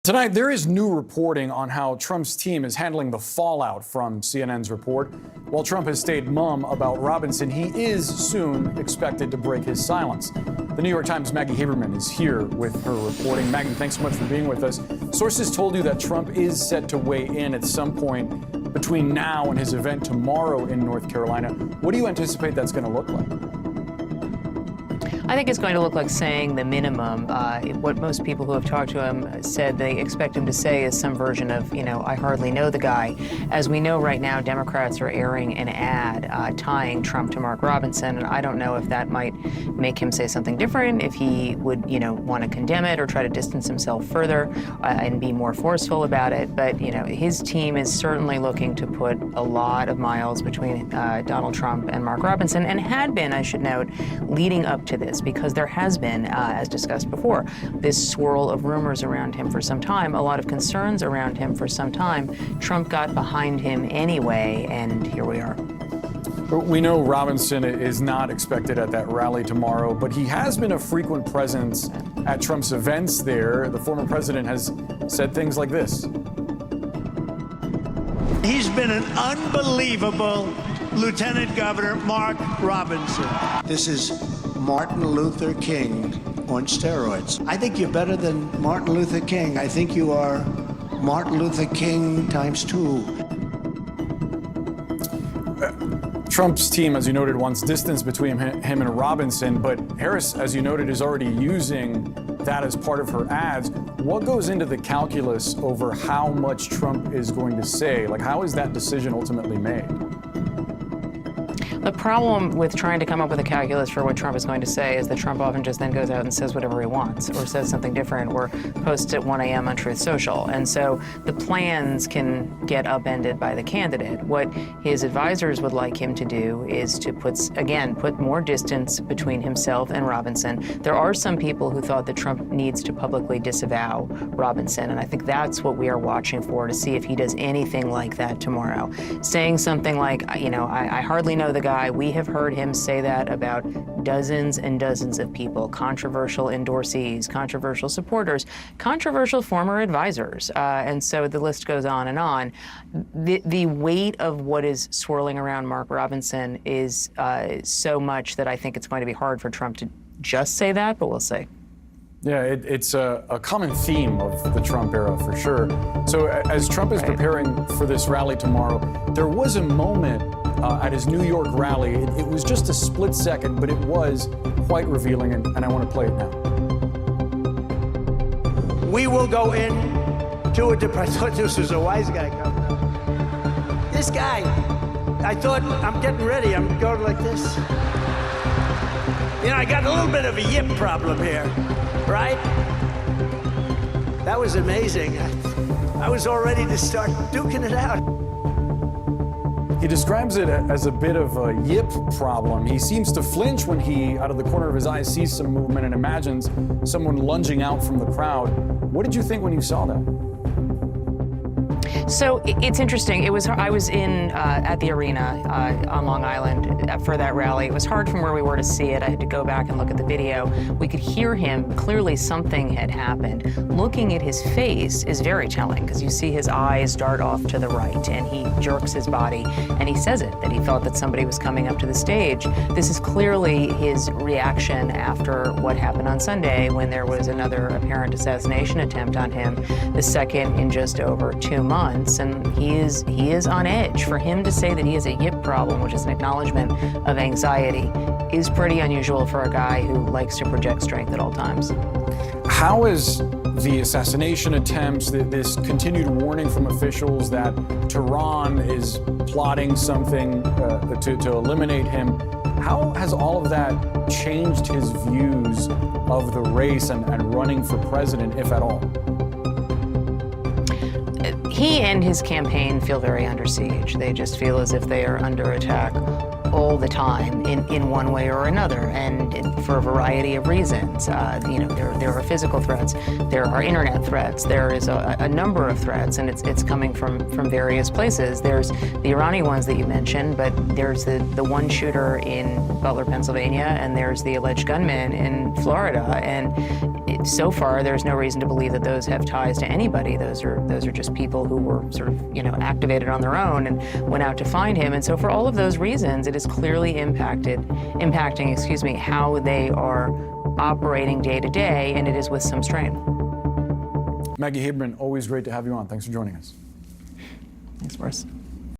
Tonight, there is new reporting on how Trump's team is handling the fallout from CNN's report. While Trump has stayed mum about Robinson, he is soon expected to break his silence. The New York Times' Maggie Haberman is here with her reporting. Maggie, thanks so much for being with us. Sources told you that Trump is set to weigh in at some point between now and his event tomorrow in North Carolina. What do you anticipate that's going to look like? I think it's going to look like saying the minimum. What most people who have talked to him said they expect him to say is some version of, I hardly know the guy. As we know right now, Democrats are airing an ad tying Trump to Mark Robinson, and I don't know if that might make him say something different, if he would, want to condemn it or try to distance himself further and be more forceful about it. But, his team is certainly looking to put a lot of miles between Donald Trump and Mark Robinson, and had been, I should note, leading up to this, because there has been, as discussed before, this swirl of rumors around him for some time, a lot of concerns around him for some time. Trump got behind him anyway, and here we are. We know Robinson is not expected at that rally tomorrow, but he has been a frequent presence at Trump's events there. The former president has said things like this. He's been an unbelievable Lieutenant Governor, Mark Robinson. This is Martin Luther King on steroids. I think you're better than Martin Luther King. I think you are Martin Luther King times 2. Trump's team, as you noted, wants distance between him and Robinson, but Harris, as you noted, is already using that as part of her ads. What goes into the calculus over how much Trump is going to say? Like, how is that decision ultimately made? The problem with trying to come up with a calculus for what Trump is going to say is that Trump often just then goes out and says whatever he wants, or says something different, or posts at 1 a.m. on Truth Social. And so the plans can get upended by the candidate. What his advisors would like him to do is to put more distance between himself and Robinson. There are some people who thought that Trump needs to publicly disavow Robinson, and I think that's what we are watching for, to see if he does anything like that tomorrow. Saying something like, I hardly know the guy. We have heard him say that about dozens and dozens of people, controversial endorsees, controversial supporters, controversial former advisors, and so the list goes on and on. The weight of what is swirling around Mark Robinson is so much that I think it's going to be hard for Trump to just say that, but we'll see. Yeah, it's a common theme of the Trump era, for sure. So as Trump is preparing for this rally tomorrow, there was a moment at his New York rally. It was just a split second, but it was quite revealing, and I want to play it now. We will go in to a depression. I thought this was a wise guy coming up. This guy, I thought, I'm getting ready. I'm going like this. I got a little bit of a yip problem here, right? That was amazing. I was all ready to start duking it out. He describes it as a bit of a yip problem. He seems to flinch when he, out of the corner of his eye, sees some movement and imagines someone lunging out from the crowd. What did you think when you saw that? So it's interesting. I was in at the arena on Long Island for that rally. It was hard from where we were to see it. I had to go back and look at the video. We could hear him. Clearly something had happened. Looking at his face is very telling, because you see his eyes dart off to the right, and he jerks his body, and he says that he felt that somebody was coming up to the stage. This is clearly his reaction after what happened on Sunday, when there was another apparent assassination attempt on him, the second in just over 2 months. And he is on edge. For him to say that he has a yip problem, which is an acknowledgement of anxiety, is pretty unusual for a guy who likes to project strength at all times. How is the assassination attempts, this continued warning from officials that Tehran is plotting something to eliminate him, how has all of that changed his views of the race and running for president, if at all? He and his campaign feel very under siege. They just feel as if they are under attack all the time in one way or another, and for a variety of reasons. There are physical threats, there are internet threats, there is a number of threats, and it's coming from various places. There's the Iranian ones that you mentioned, but there's the one shooter in Butler, Pennsylvania, and there's the alleged gunman in Florida. And so far, there's no reason to believe that those have ties to anybody. Those are just people who were sort of, activated on their own and went out to find him. And so for all of those reasons, it is clearly impacting, how they are operating day to day, and it is with some strain. Maggie Haberman, always great to have you on. Thanks for joining us. Thanks, Boris.